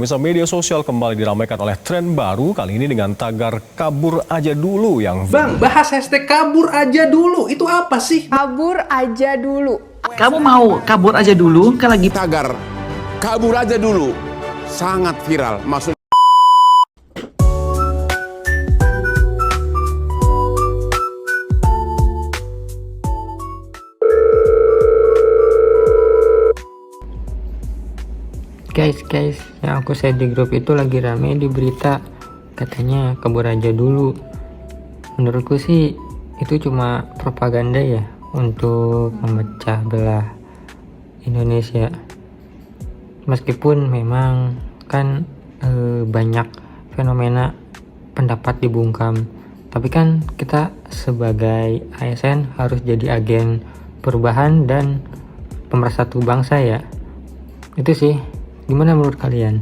Misal media sosial kembali diramaikan oleh tren baru kali ini dengan tagar kabur aja dulu yang Bang, bahas hashtag kabur aja dulu. Itu apa sih? Kabur aja dulu. Kamu mau kabur aja dulu? Kan lagi Tagar kabur aja dulu sangat viral. Maksud Guys, yang aku share di grup itu lagi rame di berita, katanya kabur aja dulu. Menurutku sih itu cuma propaganda ya untuk memecah belah Indonesia. Meskipun memang kan banyak fenomena pendapat dibungkam, tapi kan kita sebagai ASN harus jadi agen perubahan dan pemersatu bangsa ya. Itu sih. Gimana menurut kalian?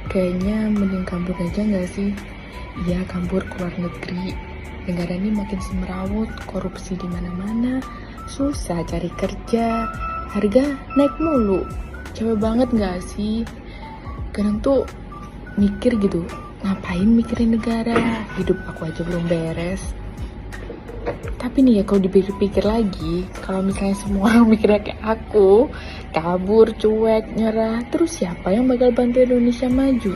Kayaknya mending kabur aja nggak sih? Iya, kabur ke luar negeri. Negara ini makin semrawut, korupsi di mana-mana, susah cari kerja, harga naik mulu. Capek banget nggak sih? Kadang tuh mikir gitu, ngapain mikirin negara? Hidup aku aja belum beres. Tapi nih ya, kalau dipikir-pikir lagi, kalau misalnya semua orang mikirnya kayak aku, kabur, cuek, nyerah, terus siapa yang bakal bantu Indonesia maju?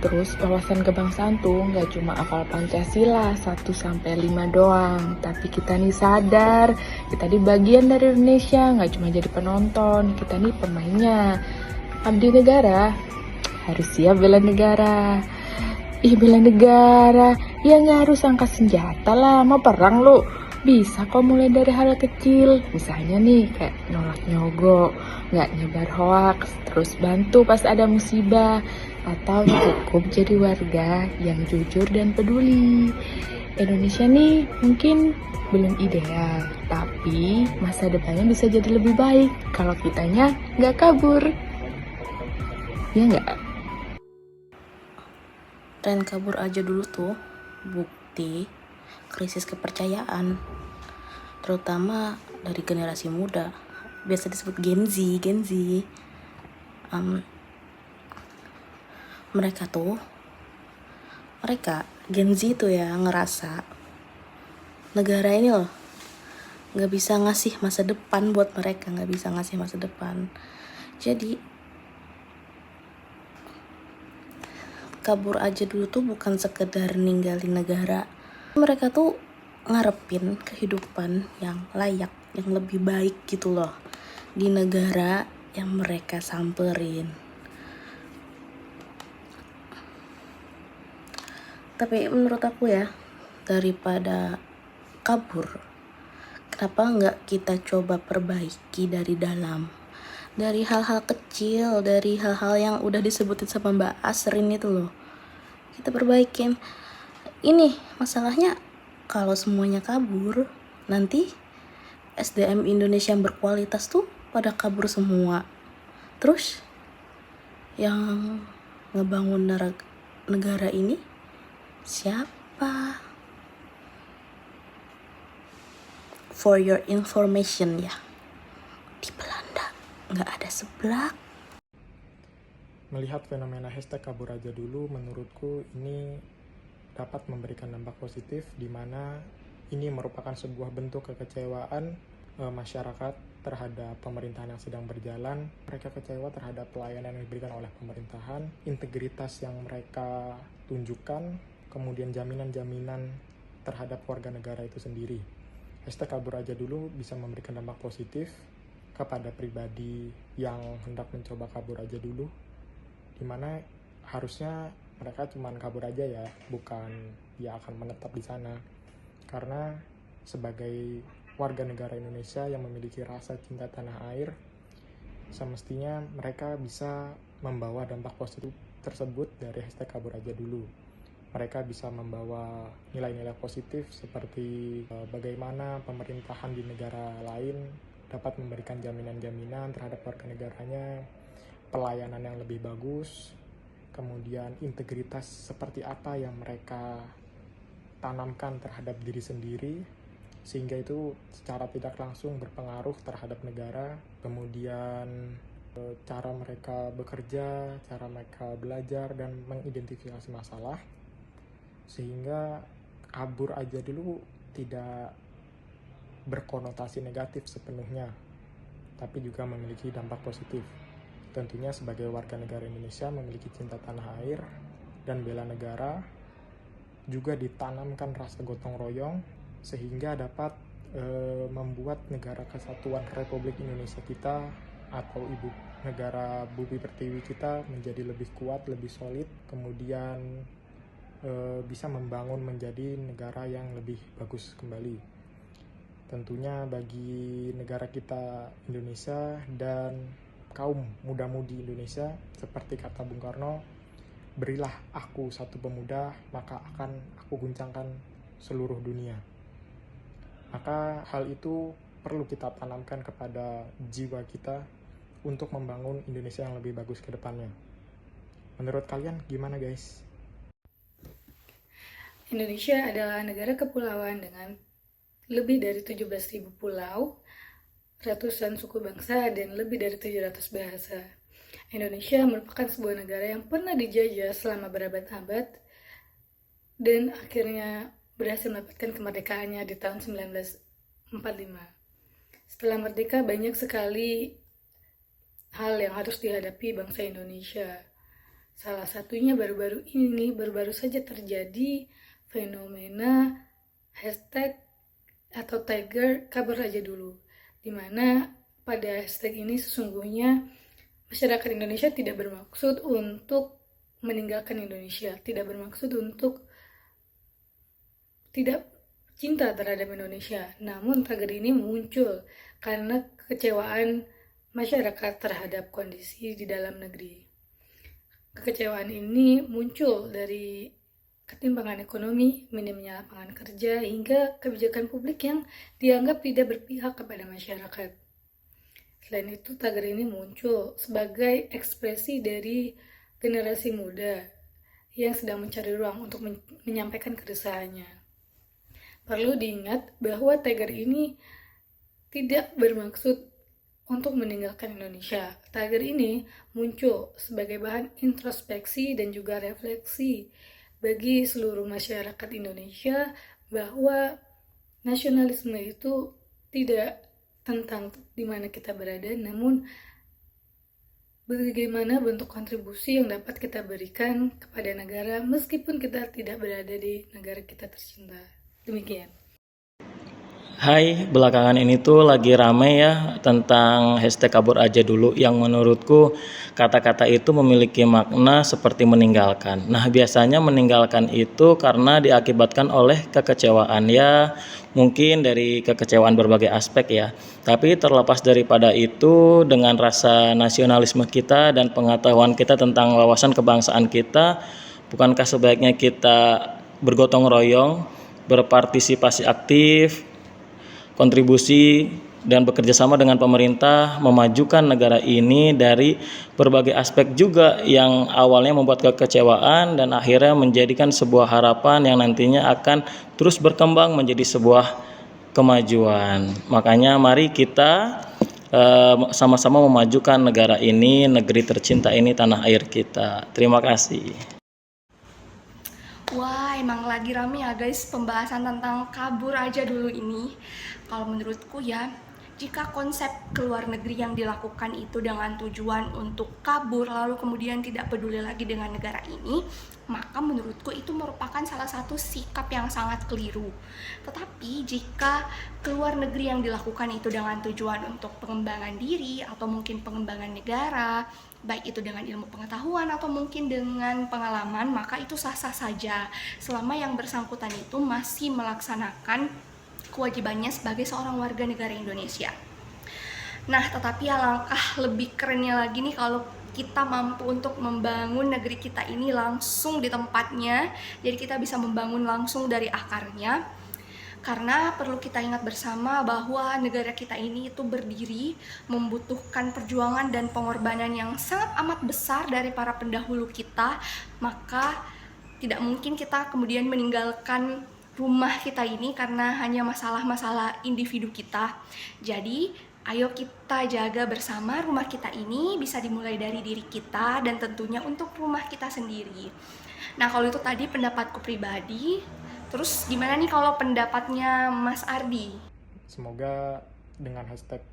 Terus wawasan kebangsaan tuh nggak cuma hafal Pancasila 1-5 doang, tapi kita nih sadar, kita di bagian dari Indonesia, nggak cuma jadi penonton, kita nih pemainnya. Abdi negara, harus siap bela negara. Ih, bela negara, ya nggak harus angkat senjata lah, mau perang lu. Bisa kok mulai dari hal kecil, misalnya nih kayak nolak nyogok, nggak nyebar hoaks, terus bantu pas ada musibah, atau cukup jadi warga yang jujur dan peduli. Indonesia nih mungkin belum ideal, tapi masa depannya bisa jadi lebih baik kalau kitanya nggak kabur. Ya nggak? Tren kabur aja dulu tuh bukti krisis kepercayaan, terutama dari generasi muda, biasa disebut Gen Z. Mereka Gen Z tuh ya ngerasa negara ini loh nggak bisa ngasih masa depan buat mereka, nggak bisa ngasih masa depan. Jadi kabur aja dulu tuh bukan sekedar ninggalin negara. Mereka tuh ngarepin kehidupan yang layak, yang lebih baik gitu loh di negara yang mereka samperin. Tapi menurut aku ya, daripada kabur, kenapa nggak kita coba perbaiki dari dalam? Dari hal-hal kecil, dari hal-hal yang udah disebutin sama Mbak Asrin itu loh, kita perbaikin. Ini masalahnya kalau semuanya kabur, nanti SDM Indonesia yang berkualitas tuh pada kabur semua. Terus yang ngebangun negara ini siapa? For your information ya, di Belanda nggak ada seblak. Melihat fenomena hashtag kabur aja dulu, menurutku ini dapat memberikan dampak positif, di mana ini merupakan sebuah bentuk kekecewaan masyarakat terhadap pemerintahan yang sedang berjalan. Mereka kecewa terhadap pelayanan yang diberikan oleh pemerintahan, integritas yang mereka tunjukkan, kemudian jaminan-jaminan terhadap warga negara itu sendiri. Hashtag kabur aja dulu bisa memberikan dampak positif kepada pribadi yang hendak mencoba kabur aja dulu, dimana harusnya mereka cuma kabur aja ya, bukan dia akan menetap di sana. Karena sebagai warga negara Indonesia yang memiliki rasa cinta tanah air, semestinya mereka bisa membawa dampak positif tersebut dari hashtag kabur aja dulu. Mereka bisa membawa nilai-nilai positif seperti bagaimana pemerintahan di negara lain dapat memberikan jaminan-jaminan terhadap warga negaranya, pelayanan yang lebih bagus, kemudian integritas seperti apa yang mereka tanamkan terhadap diri sendiri, sehingga itu secara tidak langsung berpengaruh terhadap negara. Kemudian cara mereka bekerja, cara mereka belajar, dan mengidentifikasi masalah, sehingga kabur aja dulu tidak berkonotasi negatif sepenuhnya, tapi juga memiliki dampak positif. Tentunya sebagai warga negara Indonesia memiliki cinta tanah air dan bela negara, juga ditanamkan rasa gotong royong sehingga dapat membuat negara kesatuan Republik Indonesia kita atau ibu negara Bumi Pertiwi kita menjadi lebih kuat, lebih solid, kemudian bisa membangun menjadi negara yang lebih bagus kembali. Tentunya bagi negara kita Indonesia dan kaum muda-mudi Indonesia, seperti kata Bung Karno, berilah aku satu pemuda, maka akan aku guncangkan seluruh dunia. Maka hal itu perlu kita tanamkan kepada jiwa kita untuk membangun Indonesia yang lebih bagus ke depannya. Menurut kalian gimana guys? Indonesia adalah negara kepulauan dengan lebih dari 17.000 pulau, ratusan suku bangsa, dan lebih dari 700 bahasa. Indonesia merupakan sebuah negara yang pernah dijajah selama berabad-abad dan akhirnya berhasil mendapatkan kemerdekaannya di tahun 1945. Setelah merdeka, banyak sekali hal yang harus dihadapi bangsa Indonesia. Salah satunya baru-baru saja terjadi fenomena hashtag atau tagar kabur aja dulu, di mana pada hashtag ini sesungguhnya masyarakat Indonesia tidak bermaksud untuk meninggalkan Indonesia, tidak bermaksud untuk tidak cinta terhadap Indonesia. Namun tagar ini muncul karena kekecewaan masyarakat terhadap kondisi di dalam negeri. Kekecewaan ini muncul dari ketimpangan ekonomi, minimnya lapangan kerja, hingga kebijakan publik yang dianggap tidak berpihak kepada masyarakat. Selain itu, tagar ini muncul sebagai ekspresi dari generasi muda yang sedang mencari ruang untuk menyampaikan keresahannya. Perlu diingat bahwa tagar ini tidak bermaksud untuk meninggalkan Indonesia. Tagar ini muncul sebagai bahan introspeksi dan juga refleksi bagi seluruh masyarakat Indonesia bahwa nasionalisme itu tidak tentang di mana kita berada, namun bagaimana bentuk kontribusi yang dapat kita berikan kepada negara meskipun kita tidak berada di negara kita tercinta. Demikian. Hai, belakangan ini tuh lagi rame ya tentang hashtag kabur aja dulu, yang menurutku kata-kata itu memiliki makna seperti meninggalkan. Nah, biasanya meninggalkan itu karena diakibatkan oleh kekecewaan, ya mungkin dari kekecewaan berbagai aspek ya. Tapi terlepas daripada itu, dengan rasa nasionalisme kita dan pengetahuan kita tentang wawasan kebangsaan kita, bukankah sebaiknya kita bergotong royong, berpartisipasi aktif, kontribusi dan bekerja sama dengan pemerintah memajukan negara ini dari berbagai aspek juga yang awalnya membuat kekecewaan dan akhirnya menjadikan sebuah harapan yang nantinya akan terus berkembang menjadi sebuah kemajuan. Makanya mari kita sama-sama memajukan negara ini, negeri tercinta ini, tanah air kita. Terima kasih. Wah, emang lagi rame ya guys pembahasan tentang kabur aja dulu ini. Kalau menurutku ya, jika konsep keluar negeri yang dilakukan itu dengan tujuan untuk kabur lalu kemudian tidak peduli lagi dengan negara ini, maka menurutku itu merupakan salah satu sikap yang sangat keliru. Tetapi jika keluar negeri yang dilakukan itu dengan tujuan untuk pengembangan diri atau mungkin pengembangan negara, baik itu dengan ilmu pengetahuan atau mungkin dengan pengalaman, maka itu sah-sah saja selama yang bersangkutan itu masih melaksanakan kewajibannya sebagai seorang warga negara Indonesia. Nah, tetapi alangkah lebih kerennya lagi nih kalau kita mampu untuk membangun negeri kita ini langsung di tempatnya, jadi kita bisa membangun langsung dari akarnya. Karena perlu kita ingat bersama bahwa negara kita ini itu berdiri membutuhkan perjuangan dan pengorbanan yang sangat amat besar dari para pendahulu kita, maka tidak mungkin kita kemudian meninggalkan rumah kita ini karena hanya masalah-masalah individu kita. Jadi Ayo kita jaga bersama rumah kita ini, bisa dimulai dari diri kita dan tentunya untuk rumah kita sendiri. Nah, kalau itu tadi pendapatku pribadi. Terus gimana nih kalau pendapatnya Mas Ardi? Semoga dengan hashtag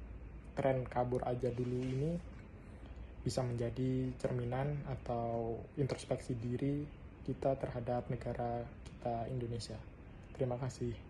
tren kabur aja dulu ini bisa menjadi cerminan atau introspeksi diri kita terhadap negara kita Indonesia. Terima kasih.